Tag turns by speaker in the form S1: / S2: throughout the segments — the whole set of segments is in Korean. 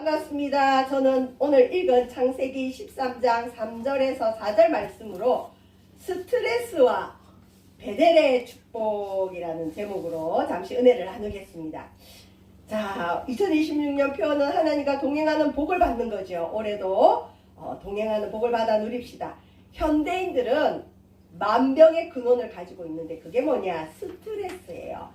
S1: 반갑습니다. 저는 오늘 읽은 창세기 13장 3절에서 4절 말씀으로 스트레스와 베델의 축복이라는 제목으로 잠시 은혜를 나누겠습니다. 자, 2026년 표어는 하나님과 동행하는 복을 받는 거죠. 올해도 동행하는 복을 받아 누립시다. 현대인들은 만병의 근원을 가지고 있는데 그게 뭐냐? 스트레스예요.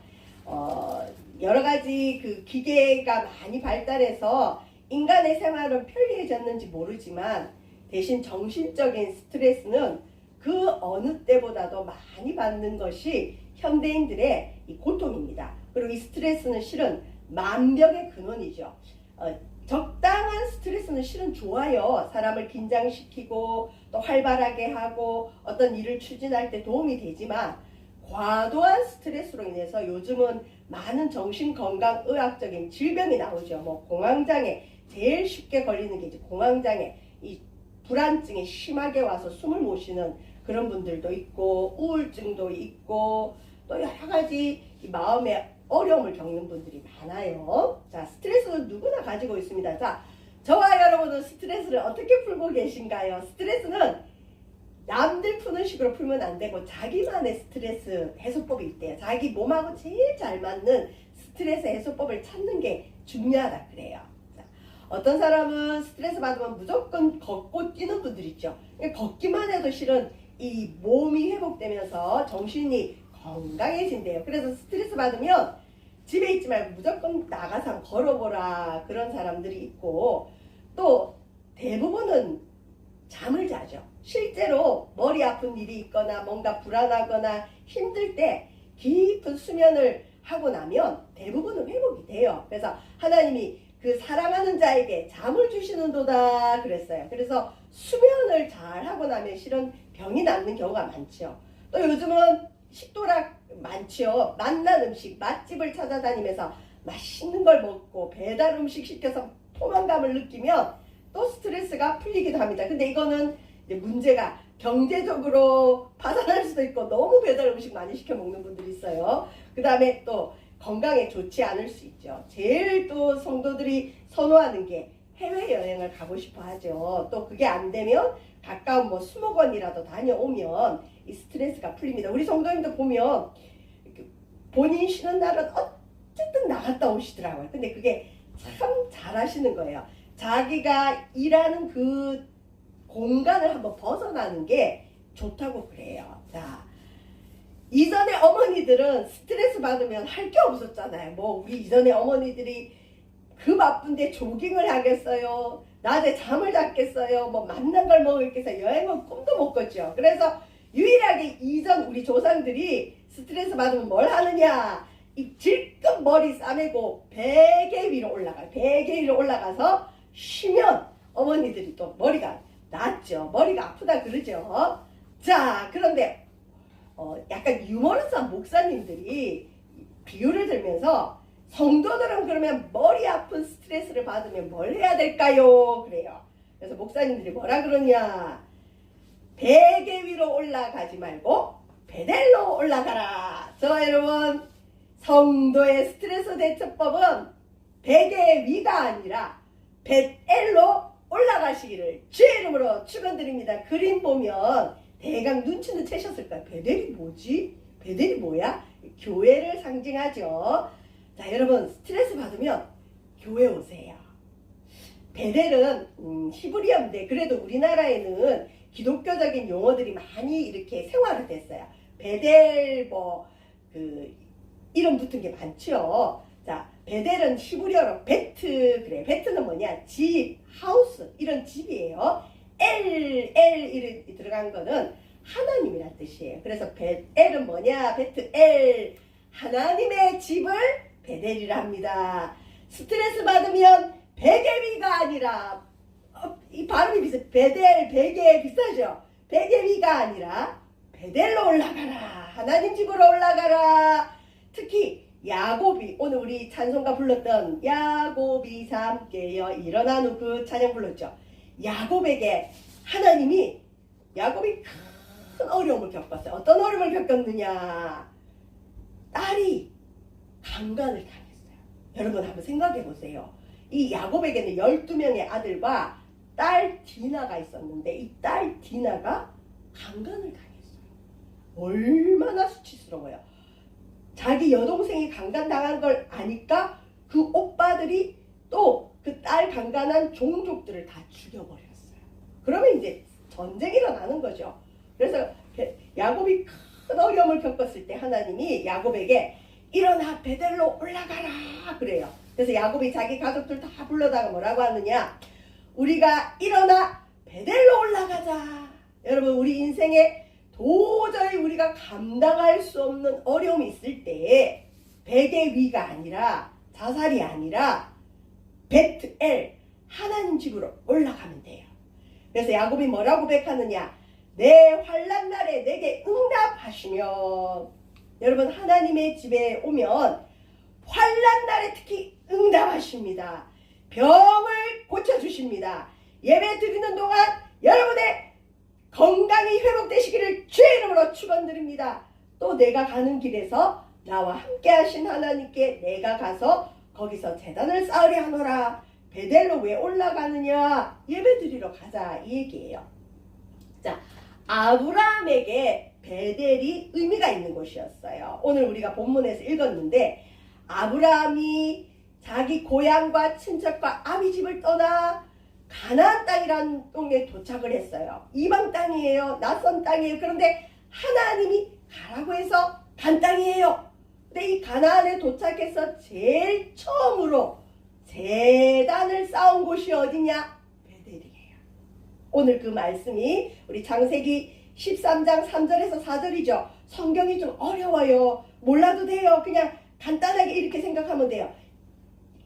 S1: 여러 가지 그 기계가 많이 발달해서 인간의 생활은 편리해졌는지 모르지만 대신 정신적인 스트레스는 그 어느 때보다도 많이 받는 것이 현대인들의 이 고통입니다. 그리고 이 스트레스는 실은 만병의 근원이죠. 적당한 스트레스는 실은 좋아요. 사람을 긴장시키고 또 활발하게 하고 어떤 일을 추진할 때 도움이 되지만 과도한 스트레스로 인해서 요즘은 많은 정신건강의학적인 질병이 나오죠. 뭐 공황장애, 제일 쉽게 걸리는 게 이제 공황장애, 이 불안증이 심하게 와서 숨을 못 쉬는 그런 분들도 있고 우울증도 있고 또 여러 가지 마음에 어려움을 겪는 분들이 많아요. 자, 스트레스는 누구나 가지고 있습니다. 자, 저와 여러분은 스트레스를 어떻게 풀고 계신가요? 스트레스는 남들 푸는 식으로 풀면 안 되고 자기만의 스트레스 해소법이 있대요. 자기 몸하고 제일 잘 맞는 스트레스 해소법을 찾는 게 중요하다 그래요. 자, 어떤 사람은 스트레스 받으면 무조건 걷고 뛰는 분들 있죠. 걷기만 해도 실은 이 몸이 회복되면서 정신이 건강해진대요. 그래서 스트레스 받으면 집에 있지 말고 무조건 나가서 걸어보라 그런 사람들이 있고 또 대부분은 잠을 자죠. 실제로 머리 아픈 일이 있거나 뭔가 불안하거나 힘들 때 깊은 수면을 하고 나면 대부분은 회복이 돼요. 그래서 하나님이 그 사랑하는 자에게 잠을 주시는도다 그랬어요. 그래서 수면을 잘 하고 나면 실은 병이 낫는 경우가 많죠. 또 요즘은 식도락 많죠. 맛난 음식, 맛집을 찾아다니면서 맛있는 걸 먹고 배달 음식 시켜서 포만감을 느끼면 또 스트레스가 풀리기도 합니다. 근데 이거는 이제 문제가 경제적으로 파산할 수도 있고 너무 배달 음식 많이 시켜 먹는 분들이 있어요. 그 다음에 또 건강에 좋지 않을 수 있죠. 제일 또 성도들이 선호하는 게 해외여행을 가고 싶어 하죠. 또 그게 안 되면 가까운 뭐 수목원이라도 다녀오면 이 스트레스가 풀립니다. 우리 성도님들 보면 본인 쉬는 날은 어쨌든 나갔다 오시더라고요. 근데 그게 참 잘하시는 거예요. 자기가 일하는 그 공간을 한번 벗어나는 게 좋다고 그래요. 자, 이전에 어머니들은 스트레스 받으면 할 게 없었잖아요. 뭐 우리 이전에 어머니들이 그 바쁜데 조깅을 하겠어요. 낮에 잠을 잤겠어요. 뭐 맛난 걸 먹겠어요. 여행은 꿈도 못 꿨죠. 그래서 유일하게 이전 우리 조상들이 스트레스 받으면 뭘 하느냐? 이 질끈 머리 싸매고 베개 위로 올라가요. 베개 위로 올라가서 쉬면 어머니들이 또 머리가 낫죠. 머리가 아프다 그러죠. 자, 그런데 약간 유머러스한 목사님들이 비유를 들면서 성도들은 그러면 머리 아픈 스트레스를 받으면 뭘 해야 될까요? 그래요. 그래서 목사님들이 뭐라 그러냐? 베개 위로 올라가지 말고 베델로 올라가라. 저 여러분, 성도의 스트레스 대처법은 베개 위가 아니라 베델로 올라가시기를 주의 이름으로 축원드립니다. 그림 보면 대강 눈치는 채셨을 거예요. 베델이 뭐지? 베델이 뭐야? 교회를 상징하죠. 자, 여러분, 스트레스 받으면 교회 오세요. 베델은 히브리어인데 그래도 우리나라에는 기독교적인 용어들이 많이 이렇게 생활화됐어요. 베델 이름 붙은 게 많죠. 자, 베델은 히브리어로 베트 그래. 베트는 뭐냐? 집, 하우스 이런 집이에요. 이름 들어간 거는 하나님이란 뜻이에요. 그래서 베엘은 뭐냐? 베트엘 하나님의 집을 베델이라 합니다. 스트레스 받으면 베개위가 아니라 이 발음이 비슷해. 베델 베개 비슷하죠? 베개위가 아니라 베델로 올라가라. 하나님 집으로 올라가라. 특히 야곱이 오늘 우리 찬송가 불렀던 야곱이 함께여 일어난 후 그 찬양 불렀죠. 야곱에게 야곱이 큰 어려움을 겪었어요. 어떤 어려움을 겪었느냐? 딸이 강간을 당했어요. 여러분 한번 생각해 보세요. 이 야곱에게는 12명의 아들과 딸 디나가 있었는데 이 딸 디나가 강간을 당했어요. 얼마나 수치스러워요. 자기 여동생이 강간당한 걸 아니까 그 오빠들이 또 그 딸 강간한 종족들을 다 죽여버렸어요. 그러면 이제 전쟁이 일어나는 거죠. 그래서 야곱이 큰 어려움을 겪었을 때 하나님이 야곱에게 일어나 베델로 올라가라 그래요. 그래서 야곱이 자기 가족들 다 불러다가 뭐라고 하느냐, 우리가 일어나 베델로 올라가자. 여러분, 우리 인생에 도저히 우리가 감당할 수 없는 어려움이 있을 때 베개 위가 아니라, 자살이 아니라 베트엘 하나님 집으로 올라가면 돼요. 그래서 야곱이 뭐라고 고백하느냐, 내 환난 날에 내게 응답하시면, 여러분 하나님의 집에 오면 환난 날에 특히 응답하십니다. 병을 고쳐주십니다. 예배 드리는 동안 여러분의 건강이 회복되시기를 주의 이름으로 축원드립니다. 또 내가 가는 길에서 나와 함께 하신 하나님께 내가 가서 거기서 제단을 쌓으려 하노라. 베델로 왜 올라가느냐, 예배 드리러 가자 이 얘기예요. 자, 아브라함에게 베델이 의미가 있는 곳이었어요. 오늘 우리가 본문에서 읽었는데 아브라함이 자기 고향과 친척과 아비 집을 떠나 가나안 땅이라는 땅에 도착을 했어요. 이방 땅이에요. 낯선 땅이에요. 그런데 하나님이 가라고 해서 간 땅이에요. 근데 이 가나안에 도착해서 제일 처음으로 제단을 쌓은 곳이 어디냐? 베델이에요. 오늘 그 말씀이 우리 창세기 13장 3절에서 4절이죠. 성경이 좀 어려워요. 몰라도 돼요. 그냥 간단하게 이렇게 생각하면 돼요.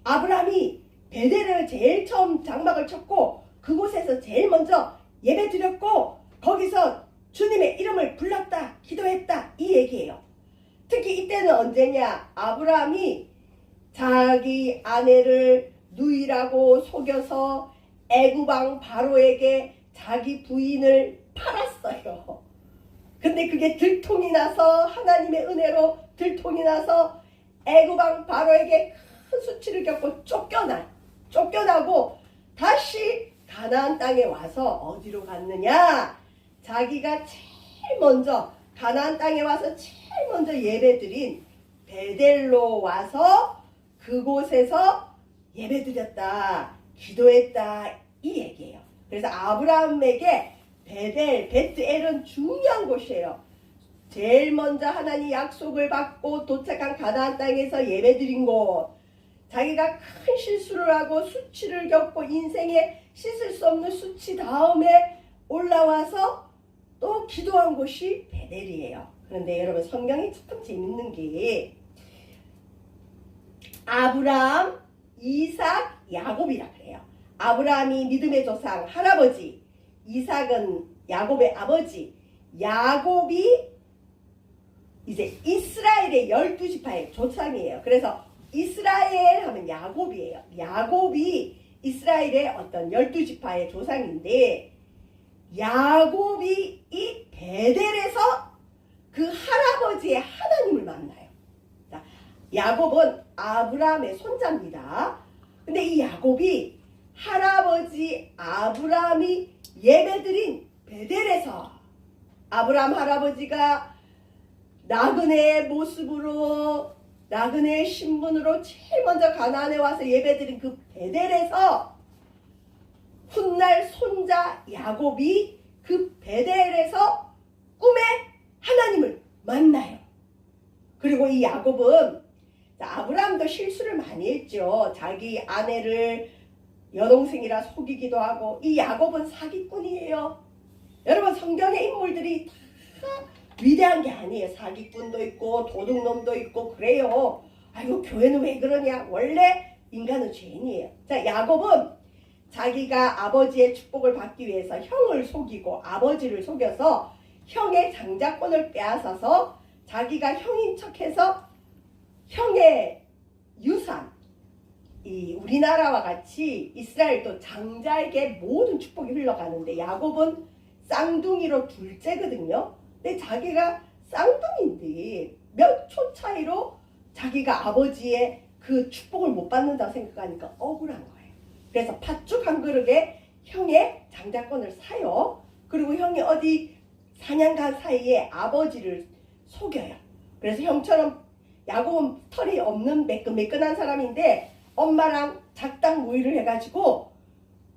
S1: 아브라함이 베델을 제일 처음 장막을 쳤고 그곳에서 제일 먼저 예배 드렸고 거기서 주님의 이름을 불렀다, 기도했다 이 얘기예요. 특히 이때는 언제냐? 아브라함이 자기 아내를 누이라고 속여서 애굽왕 바로에게 자기 부인을 팔았어요. 근데 그게 들통이 나서 하나님의 은혜로 들통이 나서 애굽왕 바로에게 큰 수치를 겪고 쫓겨나고 다시 가나안 땅에 와서 어디로 갔느냐? 자기가 제일 먼저 가나안 땅에 와서 제일 먼저 예배드린 베델로 와서 그곳에서 예배드렸다, 기도했다 이 얘기예요. 그래서 아브라함에게 베트엘은 중요한 곳이에요. 제일 먼저 하나님 약속을 받고 도착한 가나안 땅에서 예배드린 곳, 자기가 큰 실수를 하고 수치를 겪고 인생에 씻을 수 없는 수치 다음에 올라와서 또 기도한 곳이 베델이에요. 그런데 여러분 성경이 참 재밌는 게 아브라함, 이삭, 야곱이라 그래요. 아브라함이 믿음의 조상 할아버지, 이삭은 야곱의 아버지, 야곱이 이제 이스라엘의 12지파의 조상이에요. 그래서 이스라엘 하면 야곱이에요. 야곱이 이스라엘의 어떤 12지파의 조상인데 야곱이 이 베델에서 그 할아버지의 하나님을 만나요. 자, 야곱은 아브라함의 손자입니다. 근데 이 야곱이 할아버지 아브라함이 예배드린 베델에서 아브라함 할아버지가 나그네의 모습으로 나그네의 신분으로 제일 먼저 가나안에 와서 예배드린 그 베델에서 훗날 손자 야곱이 그 베델에서 꿈에 하나님을 만나요. 그리고 이 야곱은 아브라함도 실수를 많이 했죠. 자기 아내를 여동생이라 속이기도 하고. 이 야곱은 사기꾼이에요. 여러분 성경의 인물들이 다 위대한 게 아니에요. 사기꾼도 있고 도둑놈도 있고 그래요. 아이고 교회는 왜 그러냐. 원래 인간은 죄인이에요. 자, 야곱은 자기가 아버지의 축복을 받기 위해서 형을 속이고 아버지를 속여서 형의 장자권을 빼앗아서 자기가 형인 척해서 형의 유산, 이 우리나라와 같이 이스라엘도 장자에게 모든 축복이 흘러가는데 야곱은 쌍둥이로 둘째거든요. 근데 자기가 쌍둥이인데 몇 초 차이로 자기가 아버지의 그 축복을 못 받는다고 생각하니까 억울한 거예요. 그래서 팥죽 한 그릇에 형의 장자권을 사요. 그리고 형이 어디 사냥 간 사이에 아버지를 속여요. 그래서 형처럼 야곱은 털이 없는 매끈매끈한 사람인데 엄마랑 작당 모의를 해가지고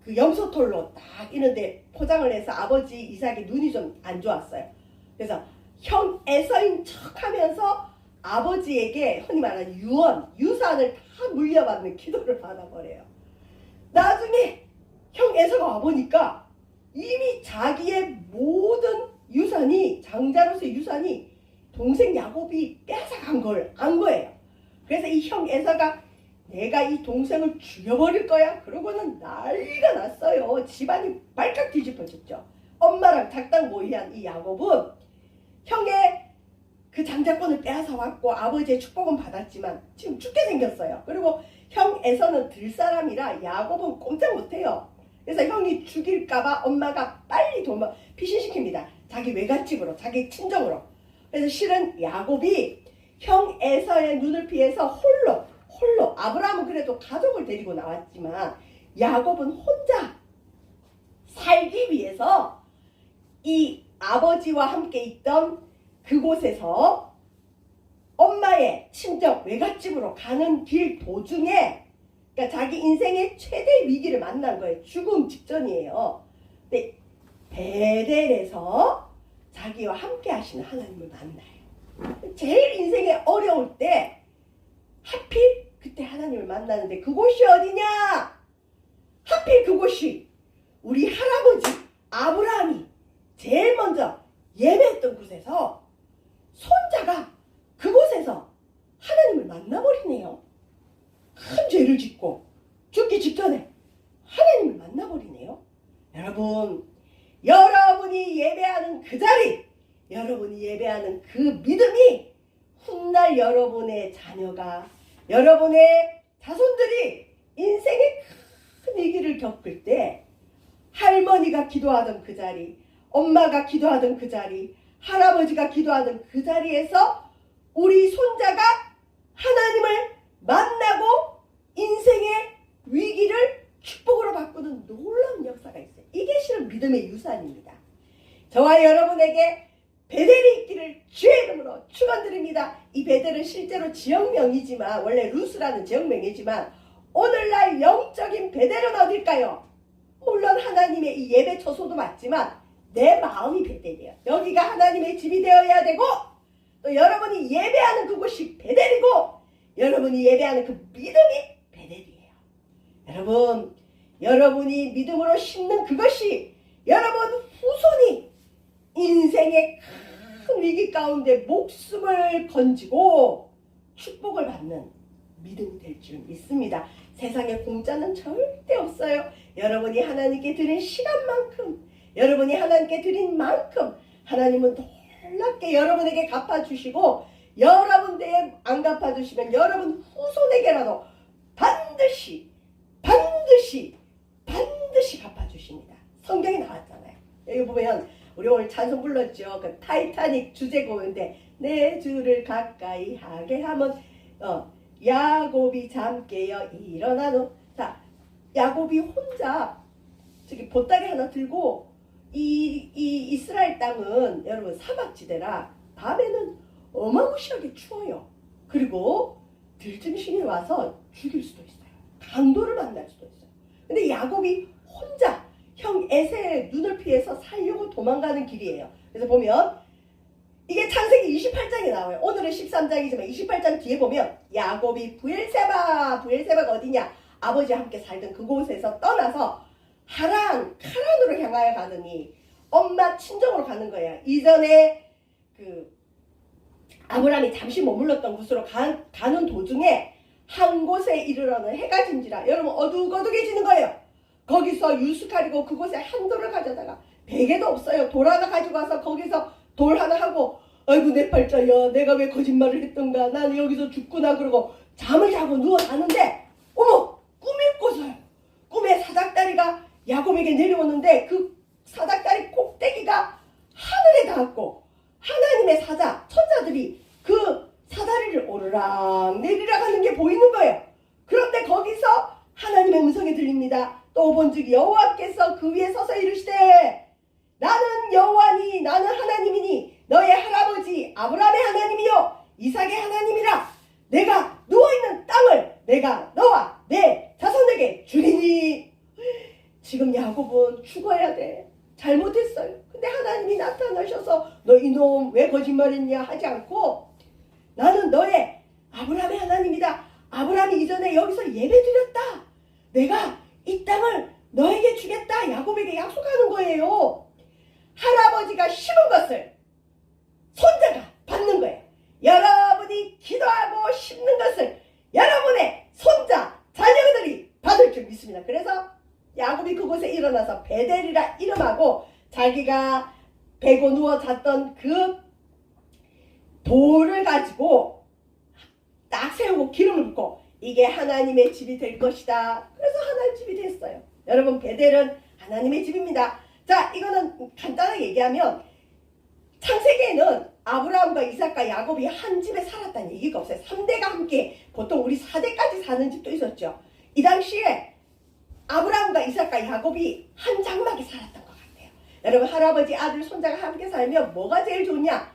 S1: 그 염소털로 딱 이런데 포장을 해서 아버지 이삭이 눈이 좀 안 좋았어요. 그래서 형 에서인 척하면서 아버지에게 흔히 말하는 유산을 다 물려받는 기도를 받아버려요. 나중에 형 에서가 와보니까 이미 자기의 모든 유산이, 장자로서의 유산이 동생 야곱이 뺏어간 걸 안 거예요. 그래서 이 형 에서가 내가 이 동생을 죽여버릴 거야. 그러고는 난리가 났어요. 집안이 발칵 뒤집어졌죠. 엄마랑 작당 모의한 이 야곱은 형의 그 장자권을 빼앗아 왔고 아버지의 축복은 받았지만 지금 죽게 생겼어요. 그리고 형 에서는 들사람이라 야곱은 꼼짝 못해요. 그래서 형이 죽일까봐 엄마가 빨리 피신시킵니다. 자기 외갓집으로, 자기 친정으로. 그래서 실은 야곱이 형 에서의 눈을 피해서 홀로 아브라함은 그래도 가족을 데리고 나왔지만 야곱은 혼자 살기 위해서 이 아버지와 함께 있던 그곳에서 엄마의 친정 외갓집으로 가는 길 도중에, 그러니까 자기 인생의 최대 위기를 만난 거예요. 죽음 직전이에요. 근데 베델에서 자기와 함께 하시는 하나님을 만나요. 제일 인생에 어려울 때 하필 그때 하나님을 만나는데 그곳이 어디냐? 하필 그곳이 우리 할아버지 아브라함이 제일 먼저 예배했던 곳에서 손자가 그곳에서 하나님을 만나버리네요. 큰 죄를 짓고 죽기 직전에 하나님을 만나버리네요. 여러분이 예배하는 그 자리, 여러분이 예배하는 그 믿음이 훗날 여러분의 자녀가, 여러분의 자손들이 인생의 큰 위기를 겪을 때 할머니가 기도하던 그 자리, 엄마가 기도하던 그 자리, 할아버지가 기도하던 그 자리에서 우리 손자가 하나님을 만나고 인생의 위기를 축복으로 바꾸는 놀라운 역사가 있어요. 이게 실은 믿음의 유산입니다. 저와 여러분에게 베델이 있기를 주의 이름으로 축원드립니다. 이 베델은 실제로 지역명이지만, 원래 루스라는 지역명이지만 오늘날 영적인 베델은 어딜까요? 물론 하나님의 이 예배 처소도 맞지만 내 마음이 베델이에요. 여기가 하나님의 집이 되어야 되고, 또 여러분이 예배하는 그곳이 베델이고, 여러분이 예배하는 그 믿음이 베델이에요. 여러분이 믿음으로 심는 그것이 여러분 후손이 인생의 큰 위기 가운데 목숨을 건지고 축복을 받는 믿음이 될 줄 믿습니다. 세상에 공짜는 절대 없어요. 여러분이 하나님께 드린 시간만큼, 여러분이 하나님께 드린 만큼 하나님은 놀랍게 여러분에게 갚아주시고, 여러분에게 안 갚아주시면 여러분 후손에게라도 반드시 갚아주십니다. 성경에 나왔잖아요. 여기 보면 우리 오늘 찬송 불렀죠. 그 타이타닉 주제곡인데 내 주를 가까이 하게 하면 야곱이 잠 깨어 일어나노. 자, 야곱이 혼자 저기 보따리 하나 들고 이 이스라엘 땅은 여러분 사막지대라 밤에는 어마무시하게 추워요. 그리고 들짐승이 와서 죽일 수도 있어요. 강도를 만날 수도 있어요. 근데 야곱이 혼자 형 에세의 눈을 피해서 살려고 도망가는 길이에요. 그래서 보면 이게 창세기 28장에 나와요. 오늘은 13장이지만 28장 뒤에 보면 야곱이 부엘세바가 어디냐? 아버지와 함께 살던 그곳에서 떠나서 카란으로 향하여 가더니 엄마 친정으로 가는 거예요. 이전에 그 아브라함이 잠시 머물렀던 곳으로 가는 도중에 한 곳에 이르러는 해가 진지라 여러분 어둑어둑해지는 거예요. 거기서 유숙하리고 그곳에 한 돌을 가져다가 베개도 없어요. 돌 하나 가지고 와서 거기서 돌 하나 하고 아이고 내 팔자야 내가 왜 거짓말을 했던가 나는 여기서 죽구나 그러고 잠을 자고 누워 자는데 어머 꿈이 꿔서요. 꿈에 사닥다리가 야곱에게 내려오는데 그 사닥다리 꼭대기가 하늘에 닿았고 하나님의 사자 천사들이 그 사다리를 오르락 내리락 하는 게 보이는 거예요. 그런데 거기서 하나님의 음성이 들립니다. 또 본즉 여호와께서 그 위에 서서 이르시되 나는 여호와니 나는 하나님이니 너의 할아버지 아브라함의 하나님이요 이삭의 하나님이라. 내가 누워있는 땅을 내가 너와 내 자손에게 주리니. 지금 야곱은 죽어야 돼. 잘못했어요. 근데 하나님이 나타나셔서 너 이놈 왜 거짓말했냐 하지 않고 나는 너의 아브라함의 하나님이다. 아브라함이 이전에 여기서 예배드렸다. 내가 이 땅을 너에게 주겠다. 야곱에게 약속하는 거예요. 할아버지가 심은 것을 손자가 받는 거예요. 여러분이 기도하고 심는 것을 여러분의 손자, 자녀들이 받을 줄 믿습니다. 그래서 야곱이 그곳에 일어나서 베델이라 이름하고 자기가 베고 누워 잤던 그 돌을 가지고 딱 세우고 기름을 붓고 이게 하나님의 집이 될 것이다. 그래서 하나님 집이 됐어요. 여러분 베델은 하나님의 집입니다. 자, 이거는 간단하게 얘기하면 창세기에는 아브라함과 이삭과 야곱이 한 집에 살았다는 얘기가 없어요. 3대가 함께, 보통 우리 4대까지 사는 집도 있었죠. 이 당시에 아브라함과 이삭과 야곱이 한 장막에 살았던 것 같아요. 여러분 할아버지, 아들, 손자가 함께 살면 뭐가 제일 좋냐?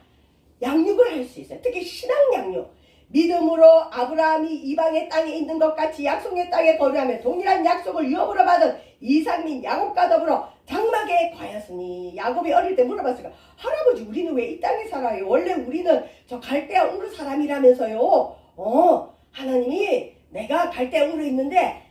S1: 양육을 할 수 있어요. 특히 신앙 양육. 믿음으로 아브라함이 이방의 땅에 있는 것 같이 약속의 땅에 거류하며 동일한 약속을 유업으로 받은 이삭 및 야곱과 더불어 장막에 거하였으니. 야곱이 어릴 때 물어봤어요. 할아버지 우리는 왜 이 땅에 살아요? 원래 우리는 저 갈대아 우르 사람이라면서요. 하나님이 내가 갈대아 우르 있는데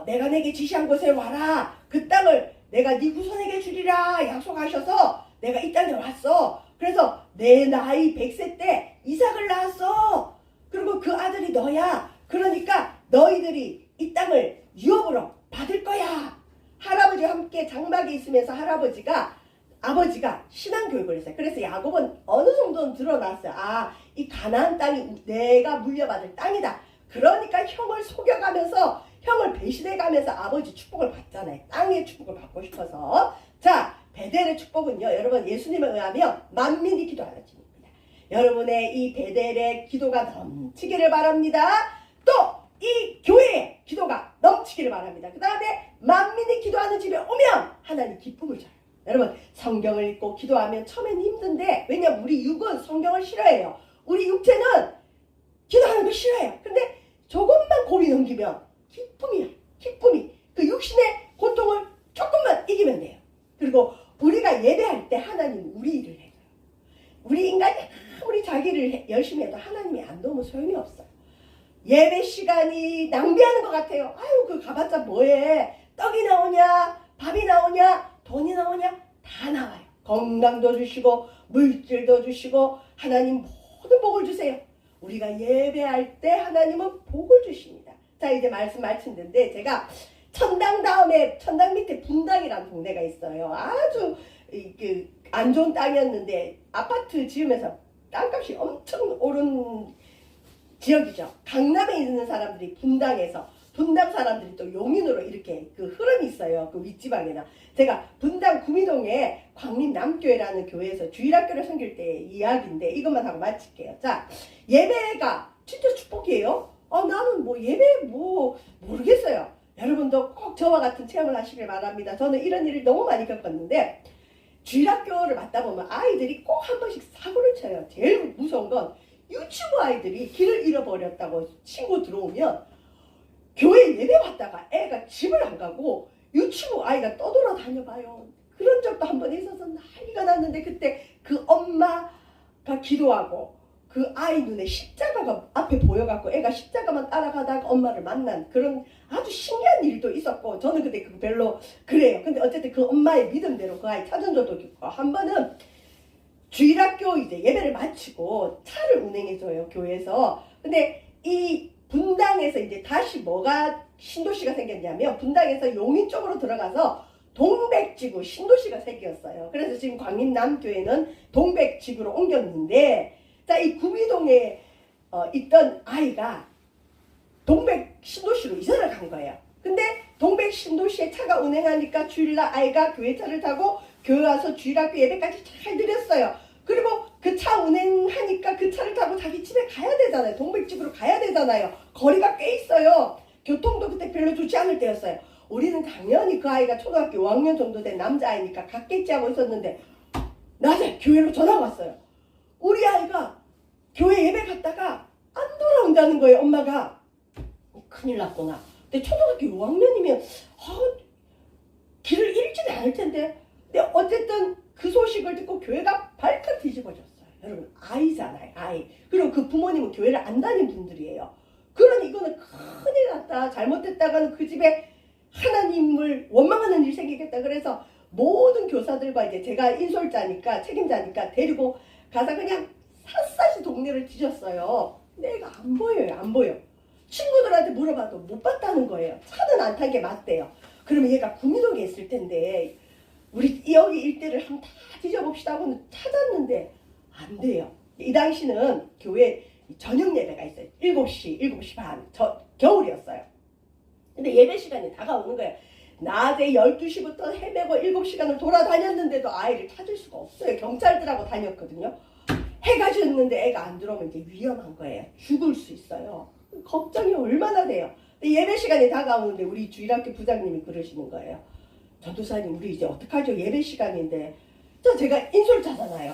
S1: 내가 내게 지시한 곳에 와라. 그 땅을 내가 네 후손에게 주리라 약속하셔서 내가 이 땅에 왔어. 그래서 내 나이 100세 때 이삭을 낳았어. 그리고 그 아들이 너야. 그러니까 너희들이 이 땅을 유업으로 받을 거야. 할아버지와 함께 장막에 있으면서 아버지가 신앙교육을 했어요. 그래서 야곱은 어느 정도는 드러났어요. 이 가나안 땅이 내가 물려받을 땅이다. 그러니까 형을 속여가면서 형을 배신해가면서 아버지 축복을 받잖아요. 땅의 축복을 받고 싶어서. 자, 베델의 축복은요. 여러분 예수님에 의하면 만민이 기도하는 집입니다. 여러분의 이 베델의 기도가 넘치기를 바랍니다. 또 이 교회의 기도가 넘치기를 바랍니다. 그 다음에 만민이 기도하는 집에 오면 하나님 기쁨을 줘요. 여러분 성경을 읽고 기도하면 처음엔 힘든데, 왜냐면 우리 육은 성경을 싫어해요. 우리 육체는 기도하는 거 싫어해요. 근데 조금만 고비 넘기면 기쁨이 그 육신의 고통을 조금만 이기면 돼요. 그리고 우리가 예배할 때 하나님 우리 일을 해요. 우리 인간이 아무리 자기를 열심히 해도 하나님이 안 도우면 소용이 없어요. 예배 시간이 낭비하는 것 같아요. 아유 그 가봤자 뭐해. 떡이 나오냐 밥이 나오냐 돈이 나오냐 다 나와요. 건강도 주시고 물질도 주시고 하나님 모든 복을 주세요. 우리가 예배할 때 하나님은 복을 주십니다. 자, 이제 말씀 마치는데 제가 천당 다음에 천당 밑에 분당이라는 동네가 있어요. 아주 안 좋은 땅이었는데 아파트 지으면서 땅값이 엄청 오른 지역이죠. 강남에 있는 사람들이 분당에서, 분당 사람들이 또 용인으로 이렇게 그 흐름이 있어요. 그 윗지방에는. 제가 분당 구미동에 광림남교회라는 교회에서 주일학교를 섬길 때 이야기인데 이것만 하고 마칠게요. 자, 예배가 진짜 축복이에요. 나는 뭐 예배 모르겠어요. 여러분도 꼭 저와 같은 체험을 하시길 바랍니다. 저는 이런 일을 너무 많이 겪었는데 주일학교를 맡다 보면 아이들이 꼭 한 번씩 사고를 쳐요. 제일 무서운 건 유치부 아이들이 길을 잃어버렸다고 친구 들어오면 교회 예배 왔다가 애가 집을 안 가고 유치부 아이가 떠돌아다녀봐요. 그런 적도 한 번 있어서 난리가 났는데 그때 그 엄마가 기도하고 그 아이 눈에 십자가가 앞에 보여갖고 애가 십자가만 따라가다가 엄마를 만난 그런 아주 신기한 일도 있었고, 저는 그때 별로 그래요. 근데 어쨌든 그 엄마의 믿음대로 그 아이 찾은 적도 있고, 한 번은 주일학교 이제 예배를 마치고 차를 운행해줘요, 교회에서. 근데 이 분당에서 이제 다시 뭐가 신도시가 생겼냐면, 분당에서 용인 쪽으로 들어가서 동백지구 신도시가 생겼어요. 그래서 지금 광림남교회는 동백지구로 옮겼는데, 자, 이 구미동에 있던 아이가 동백 신도시로 이사를 간 거예요. 근데 동백 신도시에 차가 운행하니까 주일날 아이가 교회 차를 타고 교회 와서 주일학교 예배까지 잘 드렸어요. 그리고 그 차 운행하니까 그 차를 타고 자기 집에 가야 되잖아요. 동백집으로 가야 되잖아요. 거리가 꽤 있어요. 교통도 그때 별로 좋지 않을 때였어요. 우리는 당연히 그 아이가 초등학교 5학년 정도 된 남자아이니까 갔겠지 하고 있었는데 낮에 교회로 전화가 왔어요. 우리 아이가 교회 예배 갔다가 안 돌아온다는 거예요. 엄마가. 큰일 났구나. 근데 초등학교 5학년이면 길을 잃지는 않을 텐데. 근데 어쨌든 그 소식을 듣고 교회가 발칵 뒤집어졌어요. 여러분, 아이잖아요. 아이. 그리고 그 부모님은 교회를 안 다닌 분들이에요. 그러니 이거는 큰일 났다. 잘못됐다가는 그 집에 하나님을 원망하는 일이 생기겠다. 그래서 모든 교사들과 이제 제가 인솔자니까 책임자니까 데리고 가서 그냥 샅샅이 동네를 뒤졌어요. 근데 애가 안 보여요. 안 보여. 친구들한테 물어봐도 못 봤다는 거예요. 차는 안 탄 게 맞대요. 그러면 얘가 구미동에 있을 텐데 우리 여기 일대를 한번 다 뒤져봅시다 하고는 찾았는데 안 돼요. 이 당시는 교회 저녁 예배가 있어요. 7시, 7시 반. 겨울이었어요. 근데 예배 시간이 다가오는 거예요. 낮에 12시부터 헤매고 7시간을 돌아다녔는데도 아이를 찾을 수가 없어요. 경찰들하고 다녔거든요. 해가 졌는데 애가 안 들어오면 이제 위험한 거예요. 죽을 수 있어요. 걱정이 얼마나 돼요. 근데 예배 시간이 다가오는데 우리 주일학교 부장님이 그러시는 거예요. 전도사님, 우리 이제 어떡하죠? 예배 시간인데. 제가 인솔자잖아요.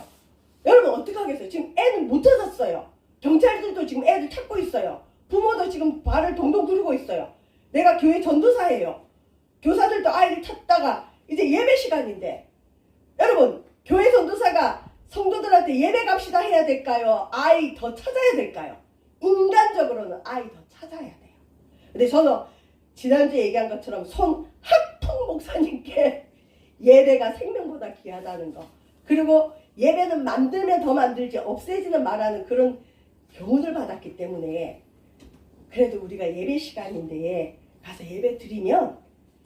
S1: 여러분 어떡하겠어요? 지금 애는 못 찾았어요. 경찰들도 지금 애들 찾고 있어요. 부모도 지금 발을 동동 구르고 있어요. 내가 교회 전도사예요. 교사들도 아이를 찾다가 이제 예배 시간인데 여러분 교회 전도사가 성도들한테 예배 갑시다 해야 될까요? 아이 더 찾아야 될까요? 인간적으로는 아이 더 찾아야 돼요. 근데 저는 지난주에 얘기한 것처럼 손학풍 목사님께 예배가 생명보다 귀하다는 거, 그리고 예배는 만들면 더 만들지 없애지는 말하는 그런 교훈을 받았기 때문에 그래도 우리가 예배 시간인데 가서 예배 드리면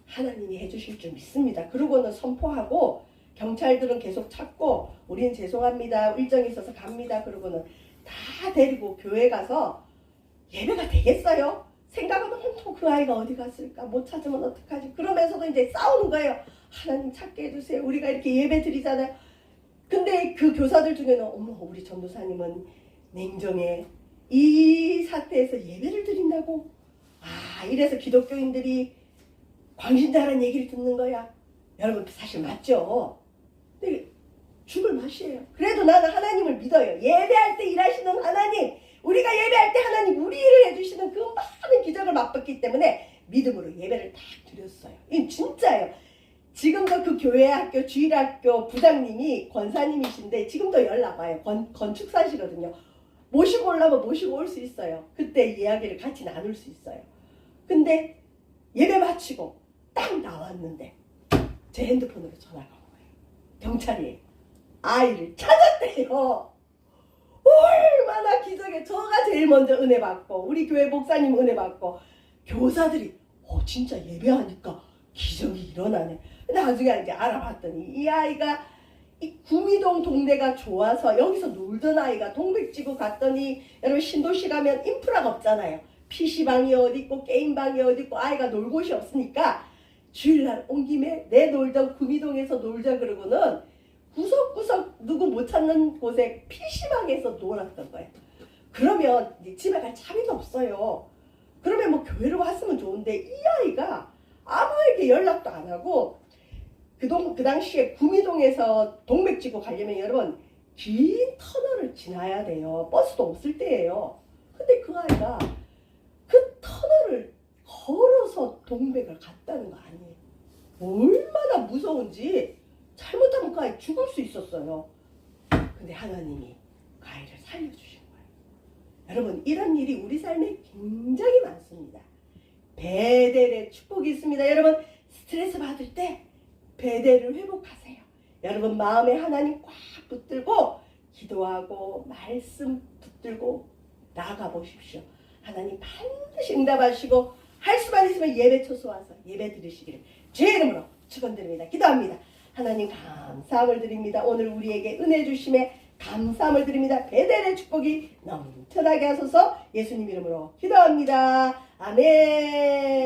S1: 하나님이 해주실 줄 믿습니다. 그러고는 선포하고 경찰들은 계속 찾고 우리는 죄송합니다. 일정이 있어서 갑니다. 그러고는 다 데리고 교회 가서 예배가 되겠어요? 생각하면 또 그 아이가 어디 갔을까? 못 찾으면 어떡하지? 그러면서도 이제 싸우는 거예요. 하나님 찾게 해주세요. 우리가 이렇게 예배 드리잖아요. 근데 그 교사들 중에는 어머 우리 전도사님은 냉정해. 이 사태에서 예배를 드린다고? 아 이래서 기독교인들이 광신자라는 얘기를 듣는 거야. 여러분 사실 맞죠? 근데 죽을 맛이에요. 그래도 나는 하나님을 믿어요. 예배할 때 일하시는 하나님, 우리가 예배할 때 하나님 우리 일을 해주시는 그 많은 기적을 맛봤기 때문에 믿음으로 예배를 다 드렸어요. 이건 진짜예요. 지금도 그 교회 학교 주일학교 부장님이 권사님이신데 지금도 연락 와요. 건축사시거든요. 모시고 오려면 모시고 올 수 있어요. 그때 이야기를 같이 나눌 수 있어요. 근데 예배 마치고 딱 나왔는데 제 핸드폰으로 전화가 온 거예요. 경찰이 아이를 찾았대요. 얼마나 기적에 저가 제일 먼저 은혜 받고 우리 교회 목사님 은혜 받고 교사들이 진짜 예배하니까 기적이 일어나네. 나중에 이제 알아봤더니 이 아이가 이 구미동 동네가 좋아서 여기서 놀던 아이가 동백지구 갔더니 여러분 신도시 가면 인프라가 없잖아요. PC방이 어디 있고 게임방이 어디 있고 아이가 놀 곳이 없으니까 주일날 온 김에 내 놀던 구미동에서 놀자 그러고는 구석구석 누구 못 찾는 곳에 PC방에서 놀았던 거예요. 그러면 집에 갈 자리도 없어요. 그러면 뭐 교회로 왔으면 좋은데 이 아이가 아무에게 연락도 안 하고 그 당시에 구미동에서 동백지구 가려면 여러분 긴 터널을 지나야 돼요. 버스도 없을 때예요. 근데 그 아이가 그 터널을 걸어서 동백을 갔다는 거 아니에요. 얼마나 무서운지. 잘못하면 그 아이 죽을 수 있었어요. 근데 하나님이 그 아이를 살려주신 거예요. 여러분 이런 일이 우리 삶에 굉장히 많습니다. 베델의 축복이 있습니다. 여러분 스트레스 받을 때 베델을 회복하세요. 여러분 마음에 하나님 꽉 붙들고 기도하고 말씀 붙들고 나아가 보십시오. 하나님 반드시 응답하시고 할 수만 있으면 예배 초소 와서 예배 드리시기를 주의 이름으로 축원드립니다. 기도합니다. 하나님 감사함을 드립니다. 오늘 우리에게 은혜 주심에 감사함을 드립니다. 베델의 축복이 넘쳐나게 하소서. 예수님 이름으로 기도합니다. 아멘.